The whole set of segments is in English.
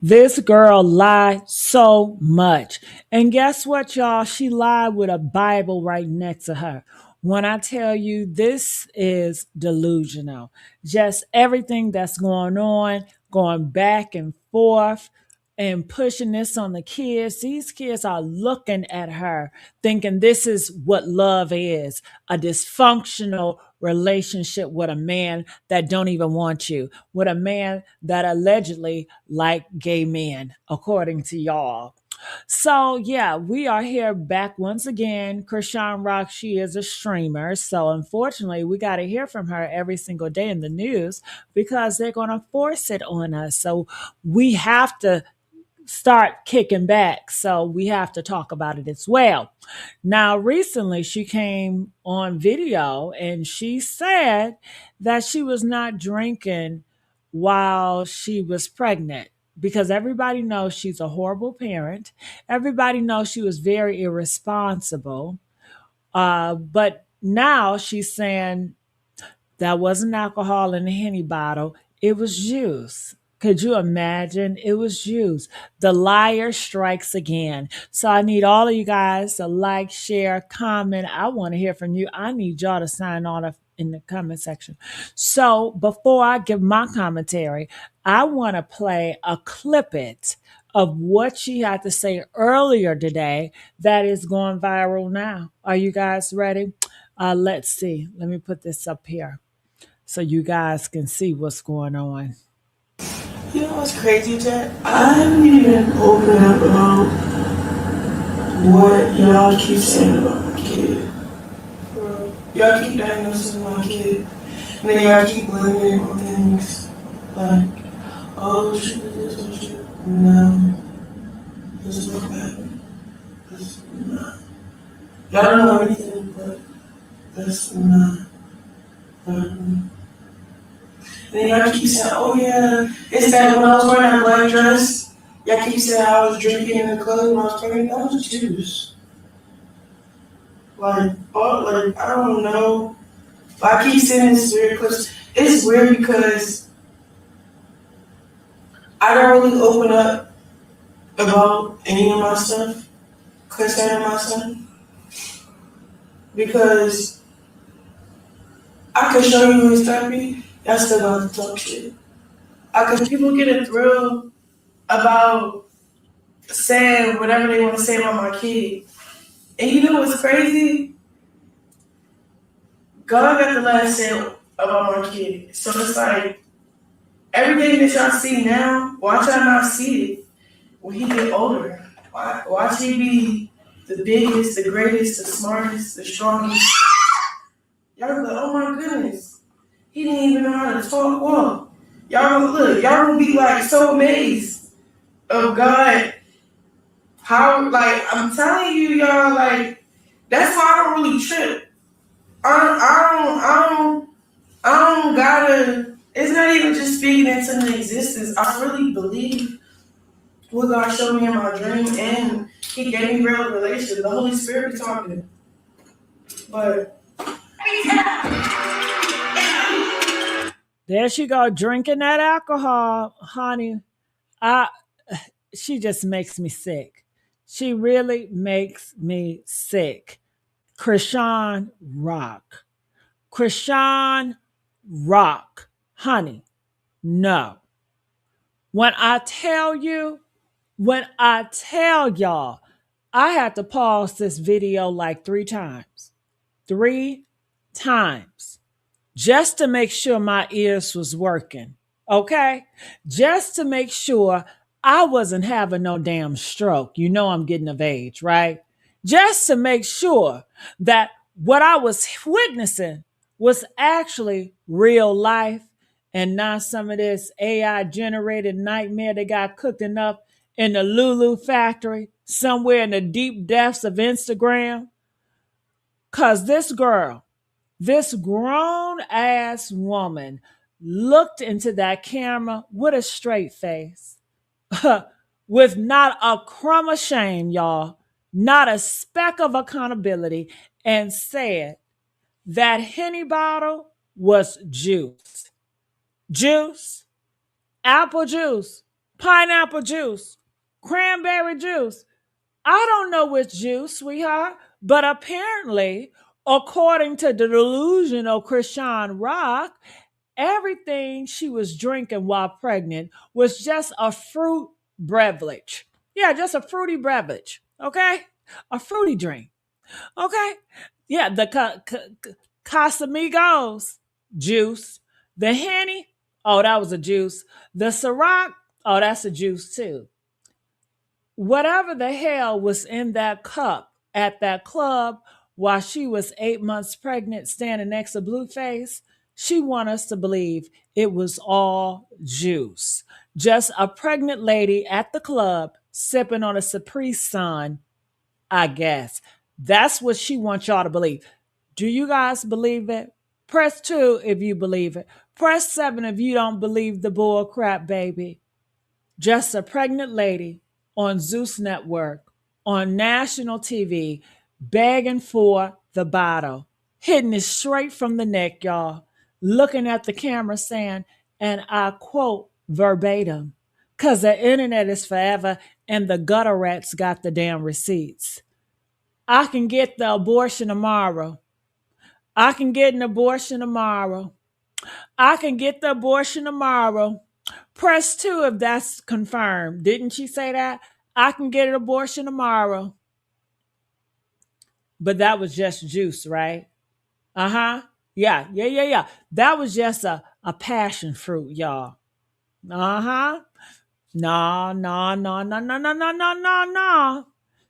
This girl lied so much. And guess what, y'all? She lied with a Bible right next to her. When I tell you this is delusional, just everything that's going back and forth and pushing this on the kids. These kids are looking at her thinking this is what love is, a dysfunctional relationship with a man that don't even want you, with a man that allegedly like gay men, according to y'all. So yeah, we are here back once again. Chrisean Rock, she is a streamer. So unfortunately, we got to hear from her every single day in the news because they're going to force it on us. So we have to start kicking back. So we have to talk about it as well. Now, recently she came on video and she said that she was not drinking while she was pregnant because everybody knows she's a horrible parent. Everybody knows she was very irresponsible. But now she's saying that wasn't alcohol in the Henny bottle. It was juice. Could you imagine? It was juice. The liar strikes again. So I need all of you guys to like, share, comment. I want to hear from you. I need y'all to sign on in the comment section. So before I give my commentary, I want to play a clip it of what she had to say earlier today that is going viral now. Are you guys ready? Let's see. Let me put this up here so you guys can see what's going on. You know what's crazy, Jet? I haven't even opened up about what y'all keep saying about my kid. Bro, y'all keep diagnosing my kid. And then y'all keep blaming it on things like, oh, she did this, oh, she. No, this is what happened. This is not. Y'all don't know anything, but that's not. And then y'all keep saying, oh yeah, it's that when I was wearing that black dress, y'all keep saying I was drinking in the club when I was pregnant. That was juice. Like, oh, like I don't know. But I keep saying this weird because it's weird because I don't really open up about any of my stuff concerning my son because I could show you his therapy. Y'all still got to talk shit. I could people get a thrill about saying whatever they want to say about my kid. And you know what's crazy? God got the last say about my kid. So it's like everything that y'all see now, watch y'all not see it when he get older. Watch he be the biggest, the greatest, the smartest, the strongest. Y'all be like, oh my goodness, he didn't even know how to talk well. Y'all gonna be like so amazed of God. How like I'm telling you, y'all, like that's why I don't really trip. I don't gotta. It's not even just speaking into the existence. I really believe what God showed me in my dream, and He gave me revelation. The Holy Spirit be talking, but There she go, drinking that alcohol, honey. I she just makes me sick. She really makes me sick. Chrisean Rock. Chrisean Rock. Honey, no. When I tell you, when I tell y'all, I had to pause this video like 3 times. 3 times. Just to make sure my ears was working. Okay? Just to make sure I wasn't having no damn stroke. You know I'm getting of age, right? Just to make sure that what I was witnessing was actually real life and not some of this AI generated nightmare that got cooking up in the Lulu factory somewhere in the deep depths of Instagram. Cause this grown ass woman looked into that camera with a straight face, with not a crumb of shame, y'all, not a speck of accountability, and said that Henny bottle was juice. Juice, apple juice. pineapple juice, cranberry juice. I don't know which juice, sweetheart, but apparently, according to the delusional Chrisean Rock, everything she was drinking while pregnant was just a fruit beverage. Yeah, just a fruity beverage. Okay? A fruity drink. Okay? Yeah, the Casamigos juice. The Henny, oh, that was a juice. The Ciroc, oh, that's a juice too. Whatever the hell was in that cup at that club while she was 8 months pregnant standing next to Blueface, she want us to believe it was all juice. Just a pregnant lady at the club sipping on a Capri Sun, I guess. That's what she wants y'all to believe. Do you guys believe it? Press 2 if you believe it. Press 7 if you don't believe the bull crap, baby. Just a pregnant lady on Zeus Network, on national TV, begging for the bottle, hitting it straight from the neck, y'all, looking at the camera saying, and I quote verbatim, because the internet is forever and the gutter rats got the damn receipts. I can get the abortion tomorrow. I can get an abortion tomorrow. I can get the abortion tomorrow. Press 2 if that's confirmed. Didn't she say that? I can get an abortion tomorrow. But that was just juice, right? Uh-huh. Yeah. That was just a passion fruit, y'all. Uh-huh. No.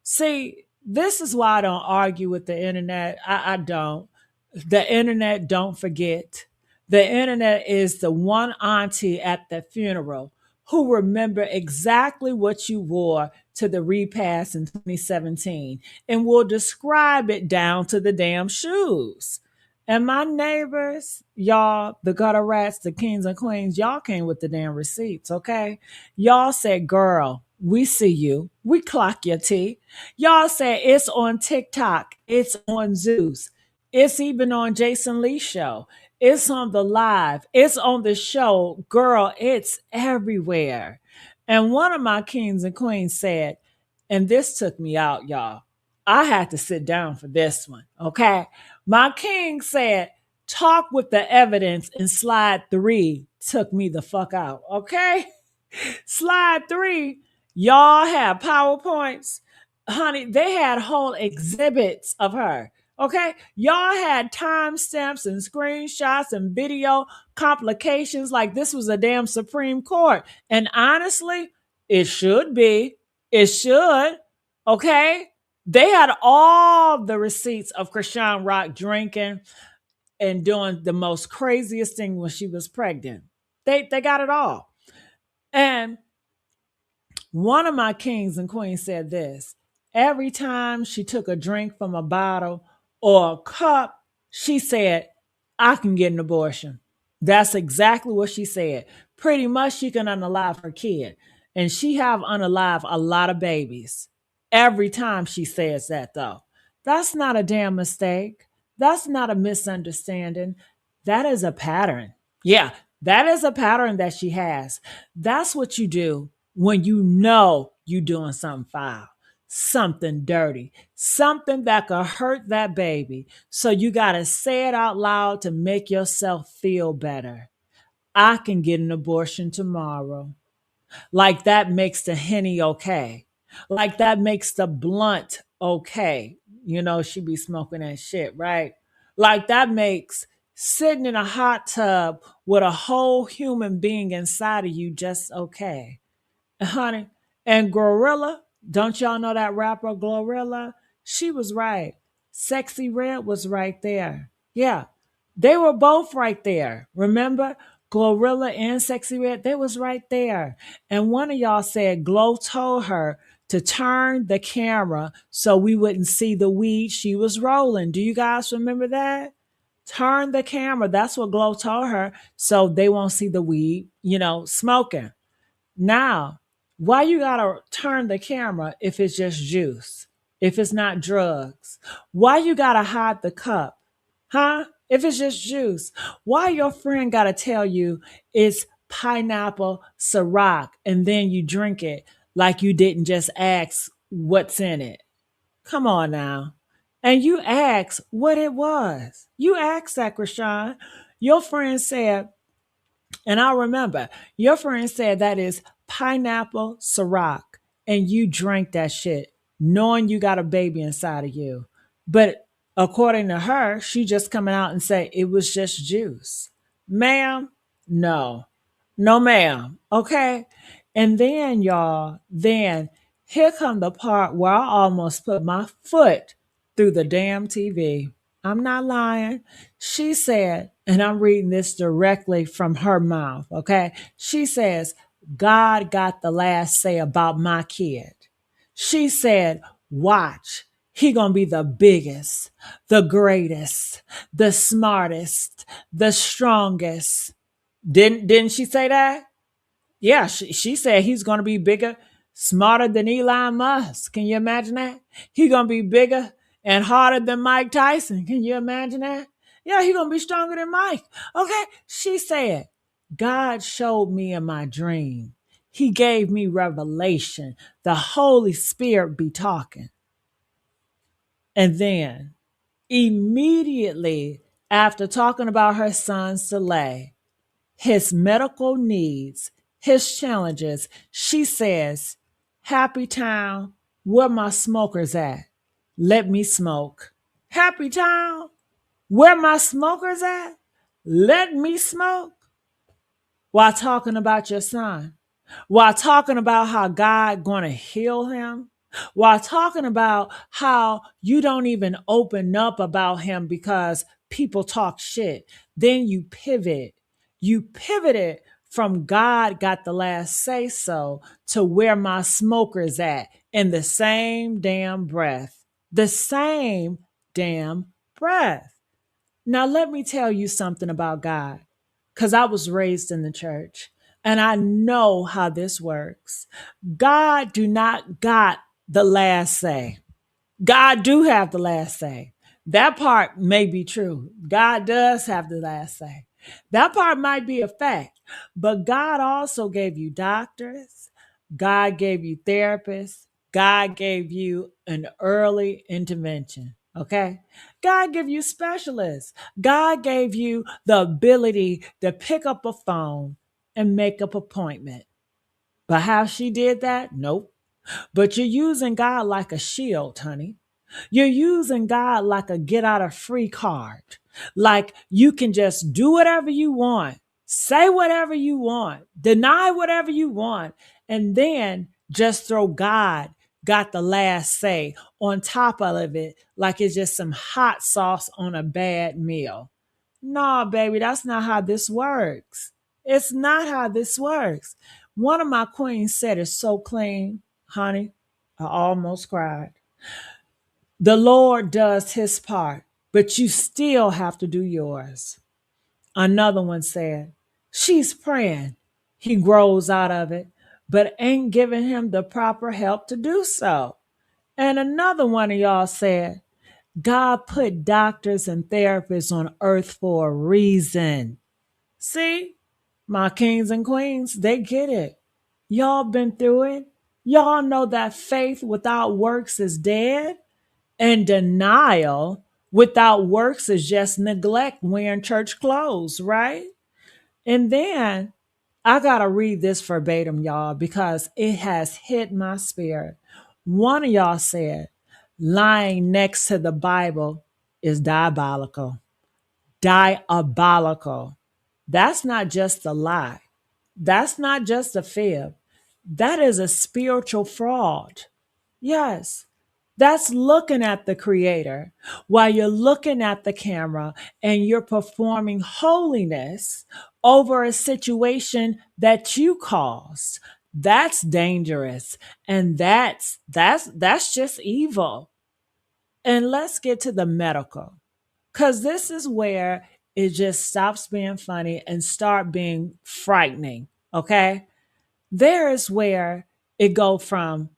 See, this is why I don't argue with the internet. I don't. The internet don't forget. The internet is the one auntie at the funeral who remember exactly what you wore to the repast in 2017 and will describe it down to the damn shoes. And my neighbors, y'all, the gutter rats, the kings and queens, y'all came with the damn receipts, okay? Y'all said, girl, we see you. We clock your tea. Y'all said it's on TikTok. It's on Zeus. It's even on Jason Lee's show. It's on the live. It's on the show. Girl, it's everywhere. And one of my kings and queens said, and this took me out, y'all. I had to sit down for this one, okay? My king said, talk with the evidence in slide 3 took me the fuck out, okay? Slide 3, y'all have PowerPoints. Honey, they had whole exhibits of her. Okay, y'all had timestamps and screenshots and video complications like this was a damn Supreme Court. And honestly, it should be. It should. Okay, they had all the receipts of Chrisean Rock drinking and doing the most craziest thing when she was pregnant. They got it all. And one of my kings and queens said this: every time she took a drink from a bottle or a cup, she said, I can get an abortion. That's exactly what she said. Pretty much she can unalive her kid. And she have unalive a lot of babies. Every time she says that though. That's not a damn mistake. That's not a misunderstanding. That is a pattern. Yeah, that is a pattern that she has. That's what you do when you know you doing something foul, something dirty, something that could hurt that baby. So you got to say it out loud to make yourself feel better. I can get an abortion tomorrow. Like that makes the Henny okay. Like that makes the blunt okay. You know, she be smoking that shit, right? Like that makes sitting in a hot tub with a whole human being inside of you just okay. Honey, and Gorilla, don't y'all know that rapper Glorilla? She was right. Sexy Red was right there. Yeah, they were both right there. Remember? Glorilla and Sexy Red, they was right there. And one of y'all said Glow told her to turn the camera so we wouldn't see the weed she was rolling. Do you guys remember that? Turn the camera. That's what Glow told her so they won't see the weed, smoking. Now, why you gotta turn the camera if it's just juice? If it's not drugs? Why you gotta hide the cup? Huh? If it's just juice? Why your friend gotta tell you it's pineapple Ciroc and then you drink it like you didn't just ask what's in it. Come on now. And you asked what it was. You asked that, Chrisean. Your friend said, and I remember your friend said that is pineapple Ciroc, and you drank that shit knowing you got a baby inside of you. But according to her, she just coming out and say it was just juice. Ma'am, no. No, ma'am. Okay. And then, y'all, then here come the part where I almost put my foot through the damn TV. I'm not lying. She said, and I'm reading this directly from her mouth, okay? She says, God got the last say about my kid. She said, watch, he gonna be the biggest, the greatest, the smartest, the strongest. Didn't she say that? Yeah, she said he's going to be bigger, smarter than Elon Musk. Can you imagine that? He's going to be bigger and harder than Mike Tyson. Can you imagine that? Yeah, he's going to be stronger than Mike. Okay. She said, God showed me in my dream. He gave me revelation. The Holy Spirit be talking. And then immediately after talking about her son's delay, his medical needs, his challenges, she says, Happy Town, where my smokers at? Let me smoke. Happy Town, where my smokers at? Let me smoke. While talking about your son, while talking about how God gonna heal him, while talking about how you don't even open up about him because people talk shit. Then you pivot. You pivoted from God got the last say so to where my smoker's at in the same damn breath. The same damn breath. Now, let me tell you something about God, because I was raised in the church and I know how this works. God do not got the last say. God do have the last say. That part may be true. God does have the last say. That part might be a fact. But God also gave you doctors. God gave you therapists. God gave you an early intervention. Okay? God gave you specialists. God gave you the ability to pick up a phone and make an appointment. But how she did that? Nope. But you're using God like a shield, honey. You're using God like a get out of free card. Like you can just do whatever you want, say whatever you want, deny whatever you want, and then just throw God got the last say on top of it like it's just some hot sauce on a bad meal. No, baby, that's not how this works. It's not how this works. One of my queens said it's so clean, honey. I almost cried. The Lord does his part, but you still have to do yours. Another one said, she's praying. He grows out of it, but ain't giving him the proper help to do so. And another one of y'all said, God put doctors and therapists on earth for a reason. See, my kings and queens, they get it. Y'all been through it. Y'all know that faith without works is dead. And denial without works is just neglect wearing church clothes, right? And then I got to read this verbatim, y'all, because it has hit my spirit. One of y'all said, lying next to the Bible is diabolical. Diabolical. That's not just a lie. That's not just a fib. That is a spiritual fraud. Yes. That's looking at the creator while you're looking at the camera and you're performing holiness over a situation that you caused. That's dangerous. And that's just evil. And let's get to the medical. Cuz this is where it just stops being funny and start being frightening, okay? There is where it go from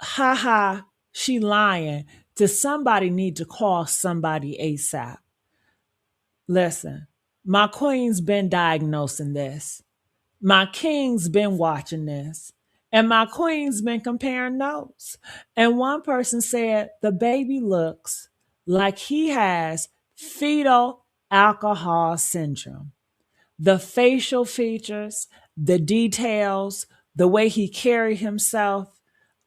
ha, she lying to somebody need to call somebody ASAP. Listen, my queen's been diagnosing this. My king's been watching this, and my queen's been comparing notes. And one person said the baby looks like he has fetal alcohol syndrome. The facial features, the details, the way he carried himself.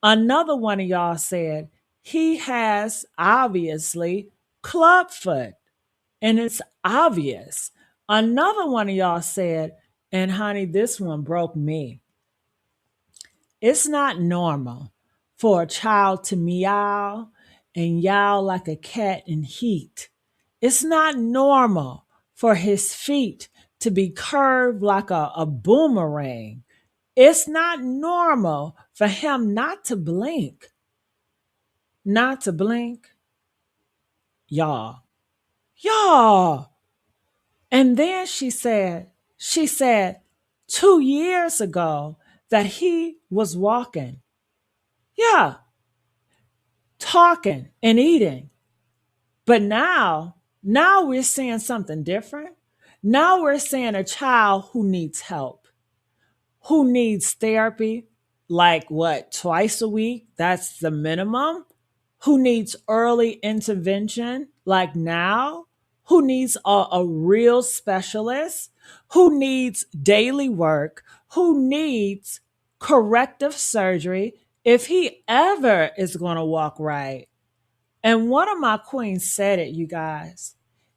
Another one of y'all said he has obviously clubfoot, and it's obvious. Another one of y'all said, and honey, this one broke me. It's not normal for a child to meow and yowl like a cat in heat. It's not normal for his feet to be curved like a boomerang. It's not normal for him not to blink. Not to blink. Y'all. Y'all. And then she said 2 years ago that he was walking. Yeah, talking and eating. But now we're seeing something different. Now we're seeing a child who needs help, who needs therapy, like what, twice a week? That's the minimum. Who needs early intervention, like now? Who needs a real specialist? Who needs daily work? Who needs corrective surgery if he ever is going to walk right? And one of my queens said it, you guys.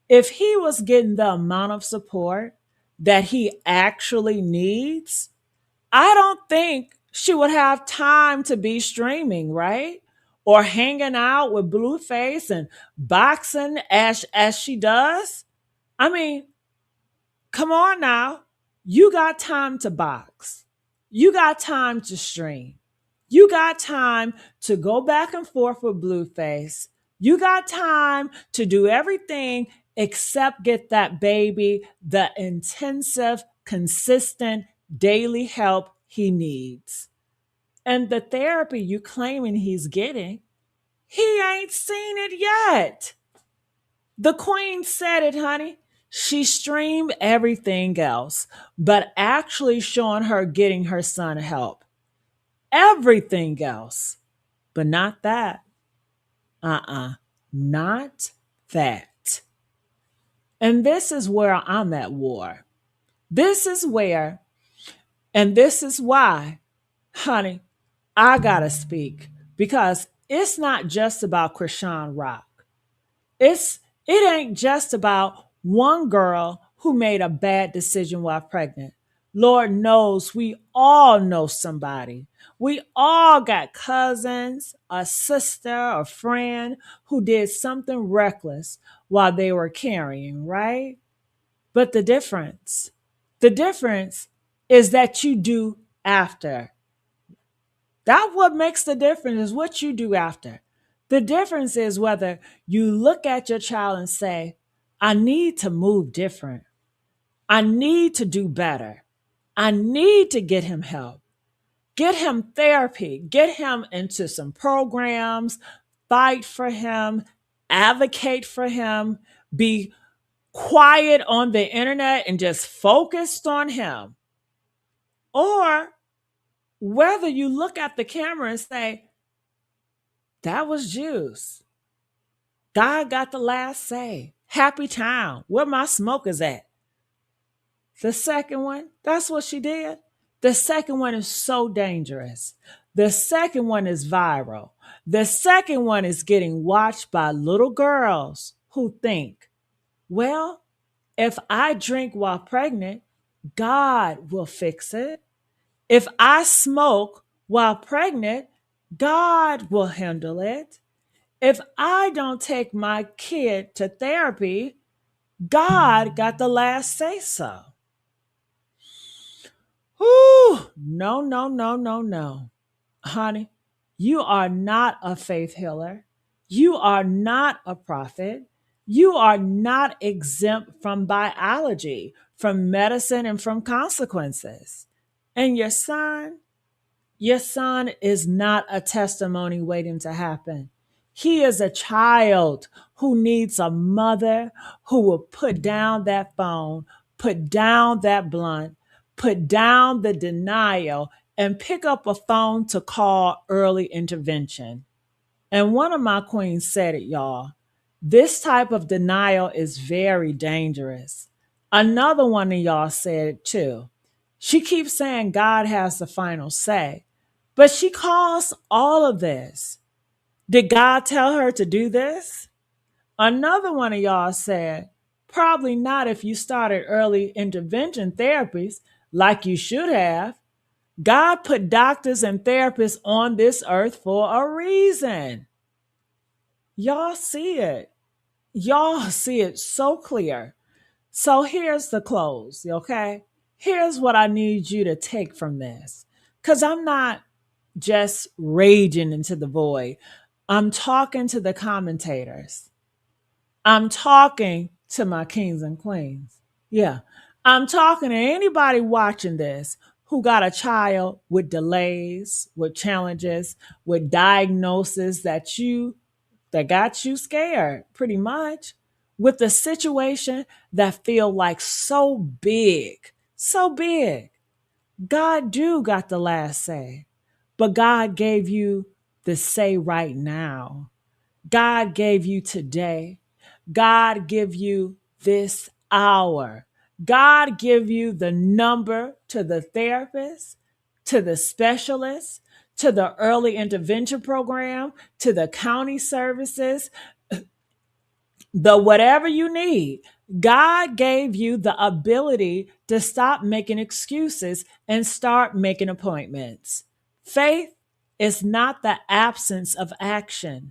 If he was getting the amount of support that he actually needs, I don't think she would have time to be streaming, right? Or hanging out with Blueface and boxing as she does. I mean, come on now. You got time to box. You got time to stream. You got time to go back and forth with Blueface. You got time to do everything except get that baby the intensive, consistent daily help he needs. And the therapy you claiming he's getting, he ain't seen it yet. The queen said it, honey. She streamed everything else, but actually showing her getting her son help. Everything else, but not that. Not that. And this is where I'm at war. This is where, and this is why, honey, I gotta speak because it's not just about Chrisean Rock. It ain't just about one girl who made a bad decision while pregnant. Lord knows we all know somebody. We all got cousins, a sister, a friend who did something reckless while they were carrying, right? But the difference is that you do after. That's what makes the difference is what you do after. The difference is whether you look at your child and say, I need to move different. I need to do better. I need to get him help. Get him therapy. Get him into some programs. Fight for him. Advocate for him. Be quiet on the internet and just focused on him. Or whether you look at the camera and say, that was juice. God got the last say. Happy town. Where my smokers at? The second one, that's what she did. The second one is so dangerous. The second one is viral. The second one is getting watched by little girls who think, well, if I drink while pregnant, God will fix it. If I smoke while pregnant, God will handle it. If I don't take my kid to therapy, God got the last say so. Whew, no, no, no, no, no. Honey, you are not a faith healer. You are not a prophet. You are not exempt from biology, from medicine, and from consequences. And your son is not a testimony waiting to happen. He is a child who needs a mother who will put down that phone, put down that blunt, put down the denial and pick up a phone to call early intervention. And one of my queens said it, y'all. This type of denial is very dangerous. Another one of y'all said it too. She keeps saying God has the final say, but she calls all of this. Did God tell her to do this? Another one of y'all said, probably not if you started early intervention therapies like you should have. God put doctors and therapists on this earth for a reason. Y'all see it. Y'all see it so clear. So here's the close, okay? Here's what I need you to take from this. Because I'm not just raging into the void, I'm talking to the commentators. I'm talking to my kings and queens. Yeah. I'm talking to anybody watching this who got a child with delays, with challenges, with diagnoses that got you scared pretty much, with the situation that feel like so big, so big. God do got the last say, but God gave you the say right now. God gave you today. God give you this hour. God give you the number to the therapist, to the specialist, to the early intervention program, to the county services, the whatever you need. God gave you the ability to stop making excuses and start making appointments. Faith is not the absence of action.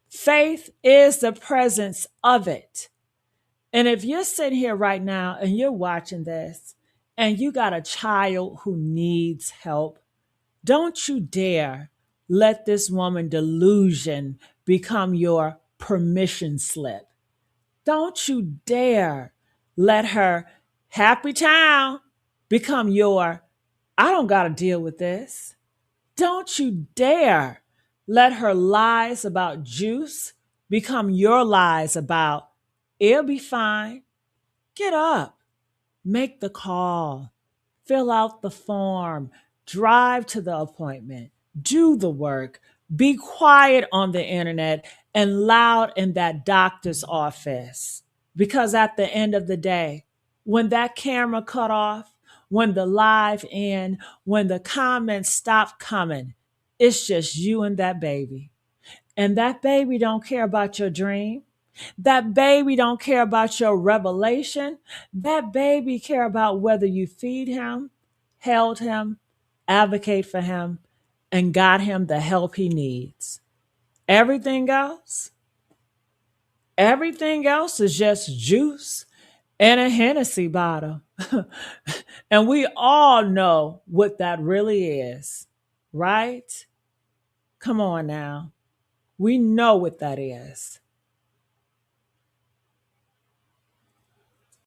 Faith is the presence of it. And if you're sitting here right now and you're watching this and you got a child who needs help, don't you dare let this woman delusion become your permission slip. Don't you dare let her happy town become your, I don't got to deal with this. Don't you dare let her lies about juice become your lies about it'll be fine. Get up, make the call, fill out the form, drive to the appointment, do the work, be quiet on the internet and loud in that doctor's office. Because at the end of the day, when that camera cut off, when the live end, when the comments stop coming, it's just you and that baby. And that baby don't care about your dream. That baby don't care about your revelation. That baby care about whether you feed him, held him, advocate for him, and got him the help he needs. Everything else, everything else is just juice and a Hennessy bottle. And we all know what that really is, right? Come on now. We know what that is.